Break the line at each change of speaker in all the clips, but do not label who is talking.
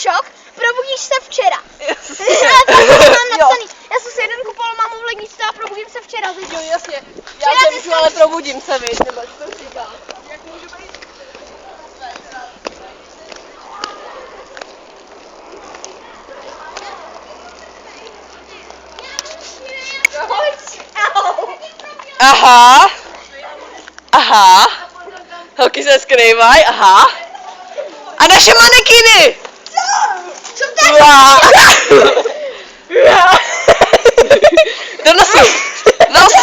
šok, probudíš se včera. Mám napsaný. Já jsem si jeden kupoval, mám v ledničce a probudím se včera.
Jo, jasně. Já se můžu, ale probudím se, víš, nebo co to říká. Jak můžu být? Aha. Aha. Holky se skrývají, aha. A naše manekiny!
Co to je?
Do nosu! Nos!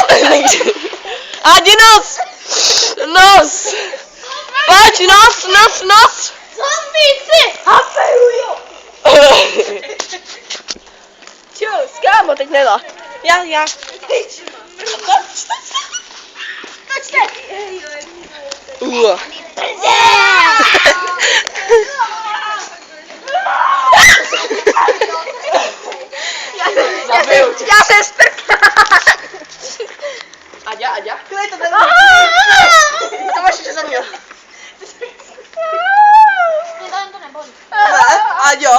Adi nos! Nos! Pojď, nos!
Zombíci! Apeluju!
Čus, kámo, teď nedá. Já.
Točte! Já jsem sprka!
Aďa. Klej to teda. To máš ještě za mě.
Mě to nebolí.
Ne, Aďo.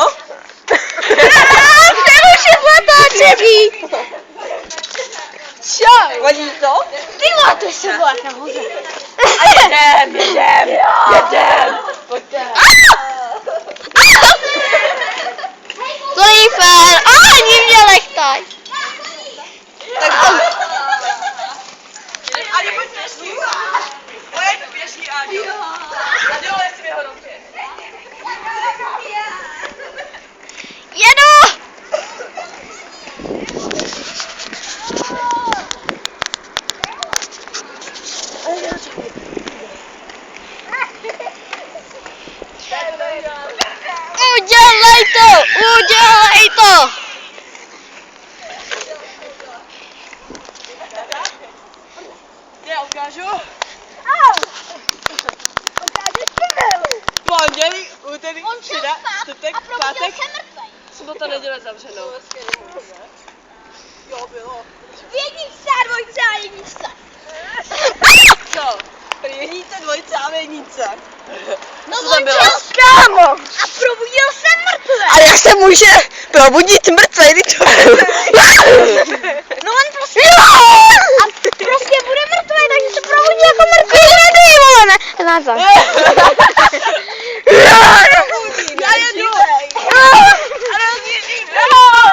Nemůžu otáčení!
Čau. Vadí to?
Ty vole, to se vole nahoře.
Jedem. Pojďte.
To je fér. Ani mě lechtaj.
Tak Aďo, pojď pěší. Pojď pěší, Aďo. Aďo, jestli mi ho ruky.
Jedu! Udělej to!
Já ukážu.
Ukážeš film.
Pondělí, úterý, středa, čtvrtek,
a probudil
pátek,
se mrtvej.
sobota, neděle zavřenou. Jo, bylo.
V jedničce a dvojce a jedničce.
Co? Jednice, dvojce a jednice.
No
Co tam bylo?
kámo. A probudil se mrtvej.
Ale jak se může probudit mrtvej, když to...
No on prostě... A prostě bude mrtvej, takže se probudí jako mrtvej. Mrtvej, vole, ne? Názor.
Já jedu.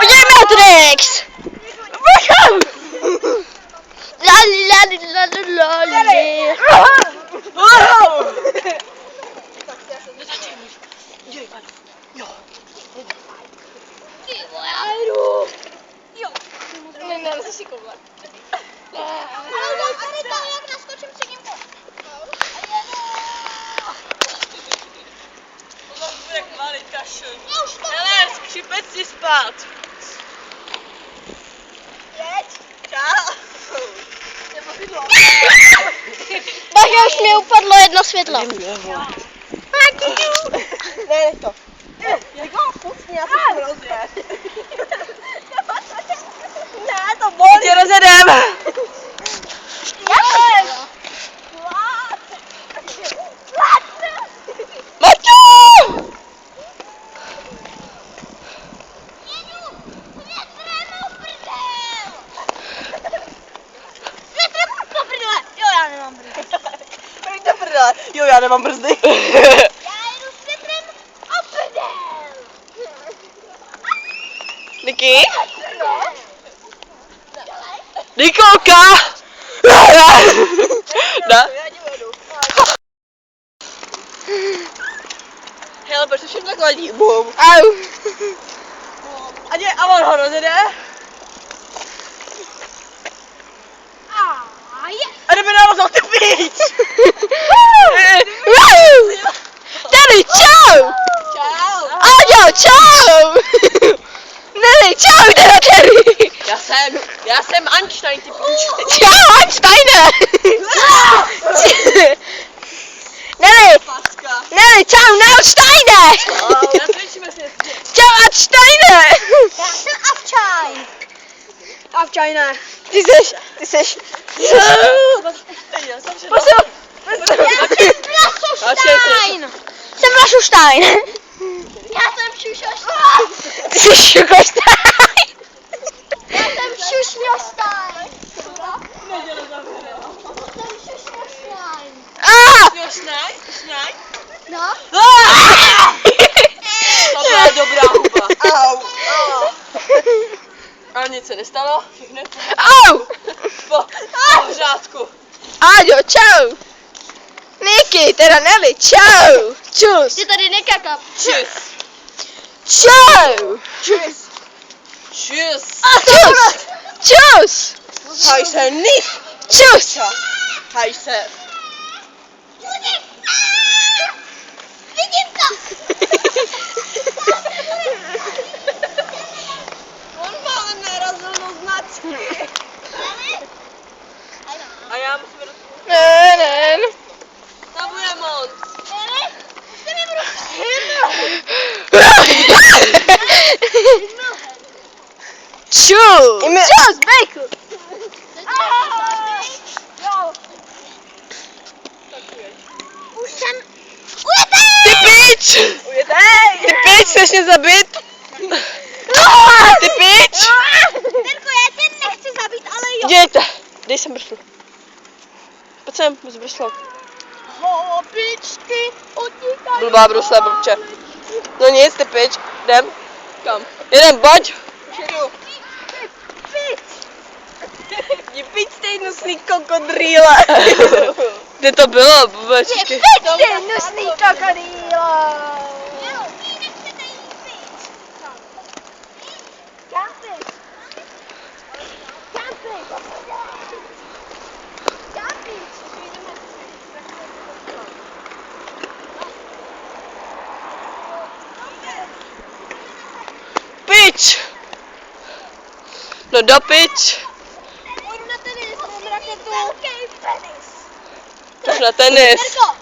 Udělej Matrix. Lali. Ty vole, já jdu. Jo.
Ne, musíš kouklat.
Ale tady to, jak naskočím před ním.
To bude kvalit kašel.
Já už to
Hele, skřipec si spát.
jeď.
Čau.
Bože, už mi upadlo jedno světlo.
Ne, to. Jak mám chutně, já se rozjet.
Ne, to bolí.
Tě rozjedem. Maťo! Jo, já nemám brzdy.
Já jedu s větrem o prdel.
Niky? Nikolka! Da? Hele, proč to všechno tak vadí? Bum.
Au.
A on ho rozjede? A jdeme na rozhod, ty píč!
Tady, čau!
Čau!
Aďo, čau! Nene, čau, Terry!
Já jsem Einstein, ty píč.
Čau, Einsteine! Nene,
Paska.
Nene, čau, Einsteine!
Já slyšíme si.
Čau, Einsteine! Já jsem Avčaj.
Avčajné.
Ty seš...
Já jsem všechno.
Já jsem Vlašuštajn! Jsem Vlašuštajn! Já jsem šušoštaj.
Ty jsi šukoštaj.
Já jsem šušňoštaj. Jsem šušňoštaj.
Jo, šnaj, šnaj.
No.
To byla dobrá huba. Au. A nic se nestalo, všechno je v
Au.
po řádku.
Áďo, čau. Niky, teda Nelly, čau. Čus.
Ty tady nekakap.
Čus.
Čau.
Čus. Čus.
Čus. Čus.
Haj se nicht.
Čus.
Haj se.
Vidím to.
On málem narazil do značky. A já musím do
Ne, ne.
To bude moc.
Čus. Čus, bejku.
Už jsem...
Ty pič.
Ujetej.
Ty pič, chceš mě zabít? Ty pič.
Terko, já tě nechci zabít, ale jo.
Dějte. Dej sem bršlu. Pojď sem, s bršlou.
Hobičky utíkají.
Blbá brusle, blbče. No nic, ty pič. Jdem.
Kam?
Jedem, pojď.
Už jedu. Jdi pič ty hnusný kokodrýle.
Kde to bylo, blbečky?
Ty hnusný krokodýlo.
Pič. No do pič.
Pojďme na tenis, mám raketu. Velký penis.
Už na tenis.
Terko,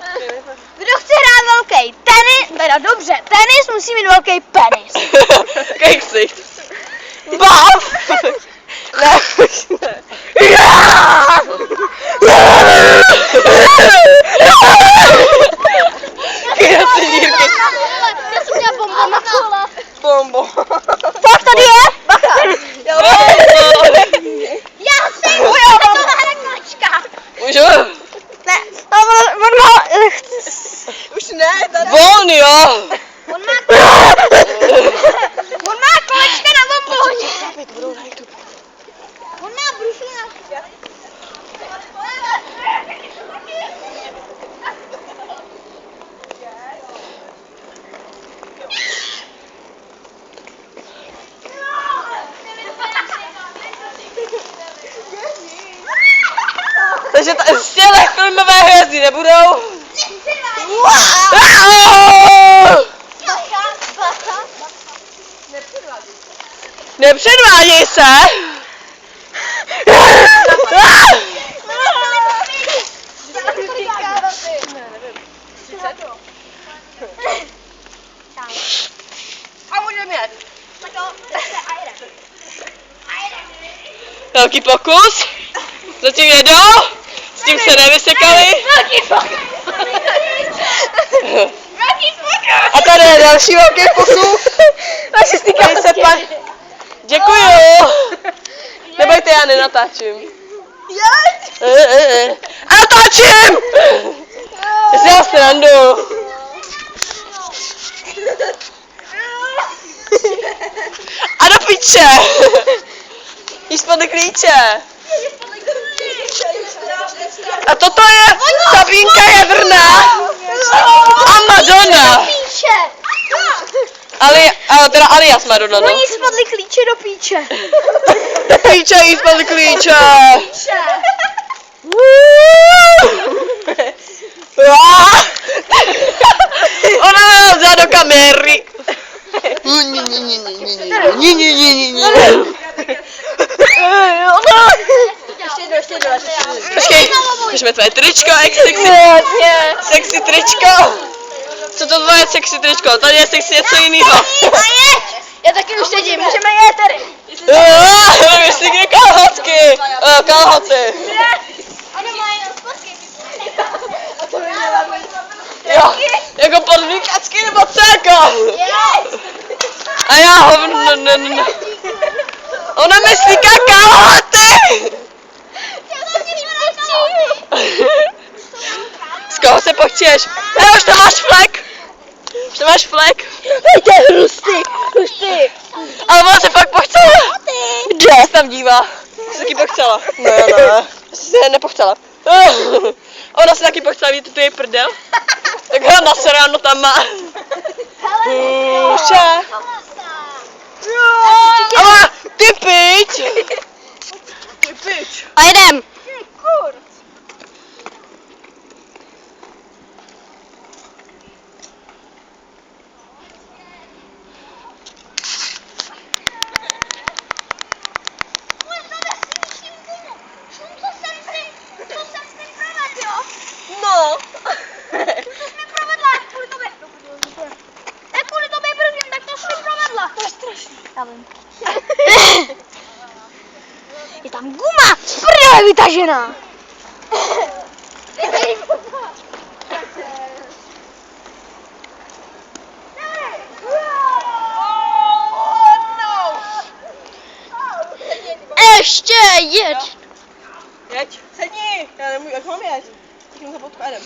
kdo chce hrát velký tenis, teda dobře, tenis musí mít velký penis.
Keksik. Bav. Ne, už ne. Já si dírky.
Já jsem měla bomba na kole.
Bombo.
Tak tady je, bacha.
Bombo.
Já jsem to hračka.
Můžu?
Ne, on má,
Už ne, tady.
Von, jo.
on má kolečka na bombu. On má brusle na...
Takže z těle filmové hvězdy nebudou. Nepředváděj se.
A můžeme jet.
Velký pokus. Zatím jedou. S tím se nevysekali. A tady je další velký pokus. Tady se pan... Děkuju. Nebojte, já nenatáčím. A natáčím! Já si dělám srandu. A do piče! Jí spadly klíče. A toto je Sabínka Javrná a Madonna. Teda alias Madonna, no.
Oni spadli klíče do píče.
Klíče, jí spadly klíče. Ona má vzala do kamery. Počkej, můžeme tvoje tričko, jak sexy tričko. Co to tvoje sexy tričko? Tady je sexy něco jiného.
Já taky už sedím, můžeme jet tady.
Myslí kde kalhotky. Kalhoty.
Ano, mají nosposky.
Jo, jako podvíkačky nebo céko.
Yes.
A já hovno, no. Ona myslí kakao, ty! Z koho se pochčeš? Ne, už tam máš flek! Už tam máš flek!
To je hustý.
Ale ona se fakt pochcela! Kde? Se tam dívá. Jsi taky pochcela. Ne. Jsi se nepochcela. Ona se taky pochcela, vidíte tu její prdel? Tak ho na ráno tam má. Duše. Ale ty pič! Ty pič!
A jedem.
No.
Je tam guma, z prdele vytažená. Ještě jeď.
Jeď, sedni, já nemůžu, jak mám jet? Chytím za potku a jedem.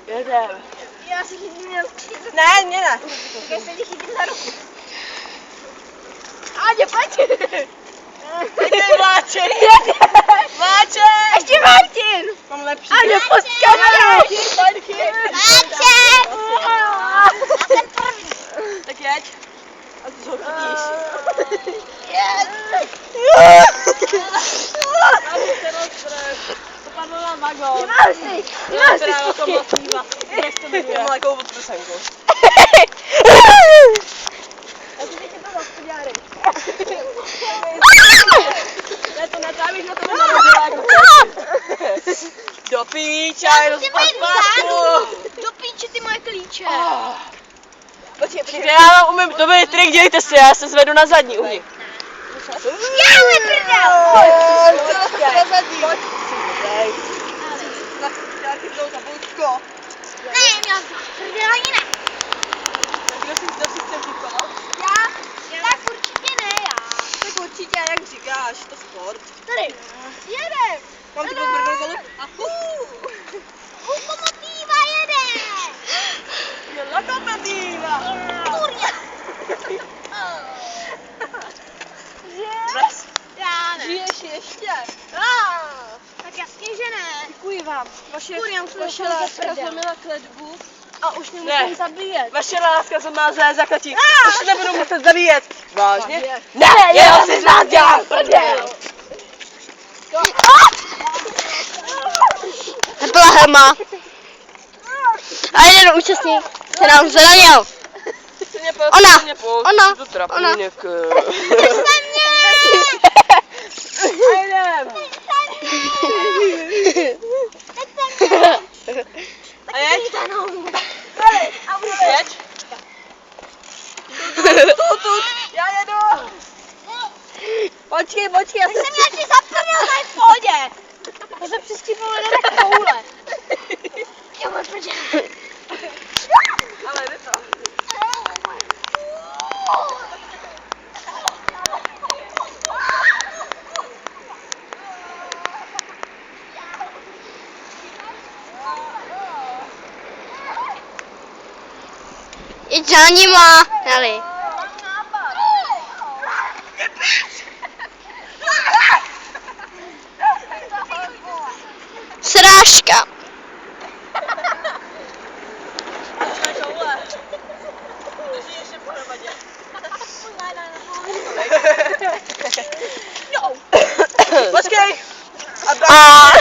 Jedem.
Já si chytím na ruku.
Ne, mě ne.
Tak se ti chytím za ruku. Áďo, pojď.
Pojďte, Vláček. Vláček.
Ještě Martin.
Mám lepší.
Áďo, pojď kameru.
Vláček.
Já jsem první.
Tak jeď. A ty ho chytíš. To padlo na mago.
Nemáš si. Nemáš si fotky.
Jak to jmenuje? Mám takovou odprosenku.
Já si teď to zastudiáry.
Ne, to netávím, na to nenarodila jako do píče, rozpad pásku.
Do píče ty moje klíče.
Počkej, já umím, to byl trik, dělejte si, já se zvedu na zadní, umím.
Já můj prdel.
Na zadní. Já chytnou za boutko.
Ne, měl jsem prdel ani ne.
Kdo si chce chytovat?
Já? Tak určitě ne, já.
Tak určitě, jak říkáš, to sport.
Tady. Jedem.
Mám ty podbrnou kolu?
Lokomotíva jede.
Lokomotíva.
Kurňa.
Bres.
Já ne.
Žiješ ještě?
Tak jasně, že ne.
Děkuji vám. Vaše
Vaše
láska
láska
zlomila kletbu.
A už mě musím zabíjet.
Vaše láska zlomila zlé zakletí. Už se nebudu muset zabíjet. Vážně? Ne,
Ne,
já si z nás dělám prdel.
Byla Helma. A jeden účastník se nám zranil. Ona.
To trapnínek.
Přestaň mě.
A jdem. A jeď. Jeď. Tu. Já jedu. Počkej, já
Ty jsem měl ti zapomněl, tady v pohodě. To se přistípil lidé tak koule. Jo, můj prdel.
Ale jde to.
Jď za nima. Hele. Srážka.
Počkej.
A